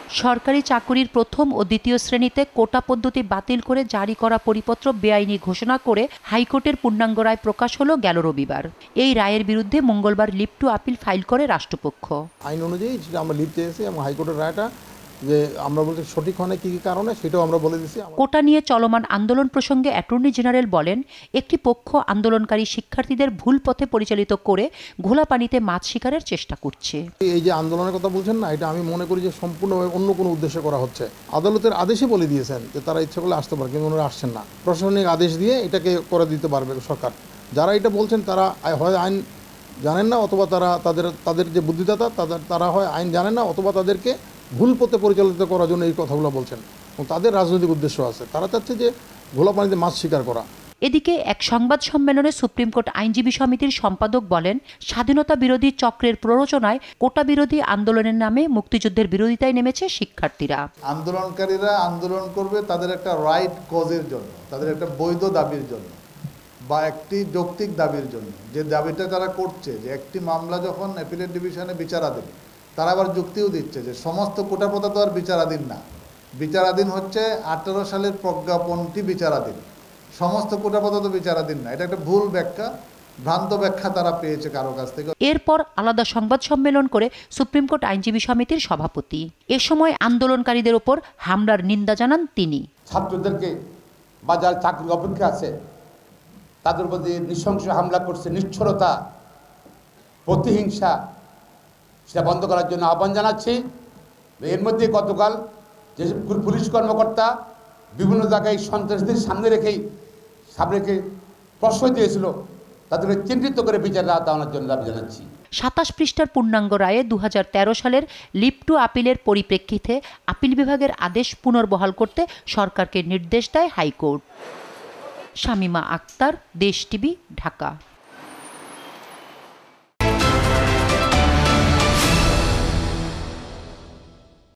সরকারি চাকুরির প্রথম ও দ্বিতীয় শ্রেণীতে কোটা পদ্ধতি বাতিল করে জারি করা পরিপত্র বেআইনি ঘোষণা করে হাইকোর্টের পূর্ণাঙ্গ রায় প্রকাশ হলো গেল রবিবার। এই রায়ের বিরুদ্ধে মঙ্গলবার লিভ টু আপিল ফাইল করে রাষ্ট্রপক্ষ। আইন অনুযায়ী যেটা আমরা লিভ চেয়েছি এবং হাইকোর্টের রায়টা যে আমরা বলছি সঠিক হয় না কি কারণে সেটাও আমরা বলে দিচ্ছি। কোটা নিয়ে চলমান আন্দোলন প্রসঙ্গে অ্যাটর্নি জেনারেল বলেন, একটি পক্ষ আন্দোলনকারী শিক্ষার্থীদের ভুল পথে পরিচালিত করে ঘোলা পানিতে মাছ শিকারের চেষ্টা করছে। এই যে আন্দোলনের কথা বলছেন না, এটা আমি মনে করি যে সম্পূর্ণভাবে অন্য কোনো উদ্দেশ্যে করা হচ্ছে। আদালতের আদেশে বলে দিয়েছেন যে তারা ইচ্ছে করলে আসতে পারে, কিন্তু ওনারা আসছেন না। প্রশাসনিক আদেশ দিয়ে এটাকে করে দিতে পারবে সরকার। যারা এটা বলছেন তারা হয় আইন জানেন না, অথবা তাদের যে বুদ্ধিদাতা তারা হয় আইন জানেন না, অথবা তাদেরকে ভুল পথে পরিচালিত করার জন্য এই কথাগুলো বলছেন এবং তাদের রাজনৈতিক উদ্দেশ্য আছে। তারা চাচ্ছে যে ঘোলা পানিতে মাছ শিকার করা। এদিকে এক সংবাদ সম্মেলনে সুপ্রিম কোর্ট আইনজীবী সমিতির সম্পাদক বলেন, স্বাধীনতা বিরোধী চক্রের প্ররোচনায় কোটা বিরোধী আন্দোলনের নামে মুক্তিযুদ্ধের বিরোধিতায় নেমেছে শিক্ষার্থীরা। আন্দোলনকারীরা আন্দোলন করবে তাদের একটা রাইট কজের জন্য, তাদের একটা বৈধ দাবির জন্য বা একটি যৌক্তিক দাবির জন্য। যে দাবিটা তারা করছে যে একটি মামলা যখন অ্যাপিলেট ডিভিশনে বিচারাধীন, তারা আবার যুক্তিও দিচ্ছে যে সমস্ত কোটা প্রথা তো আর বিচারাধীন না, বিচারাধীন হচ্ছে 18 সালের প্রজ্ঞাপনটি বিচারাধীন, সমস্ত কোটা প্রথা তো বিচারাধীন না। এটা একটা ভুল ব্যাখ্যা, ভ্রান্ত ব্যাখ্যা তারা পেয়েছে কারো কাছ থেকে। এরপর আলাদা সংবাদ সম্মেলন করে সুপ্রিম কোর্ট আইনজীবী সমিতির সভাপতি। এ সময় আন্দোলনকারীদের ওপর হামলার নিন্দা জানান তিনি। ছাত্রদেরকে বা যারা চাকরির অপেক্ষা আছে তাদের প্রতি নৃশংস হামলা করছে, নিষ্ঠুরতা, প্রতিহিংসা, সেটা বন্ধ করার জন্য আহ্বান জানাচ্ছি। এর মধ্যে গতকাল যেসব পুলিশ কর্মকর্তা বিভিন্ন জায়গায় সন্ত্রাসীদের সামনে রেখে প্রশ্রয় দিয়েছিল, তাদেরকে চিহ্নিত করে বিচারের আওতায় আনার জন্য দাবি জানাচ্ছি। 27 পৃষ্ঠার পূর্ণাঙ্গ রায়ে 2013 সালের লিভ টু আপিলের পরিপ্রেক্ষিতে আপিল বিভাগের আদেশ পুনর্বহাল করতে সরকারকে নির্দেশ দেয় হাইকোর্ট। শামীমা আক্তার, দেশ টিভি, ঢাকা।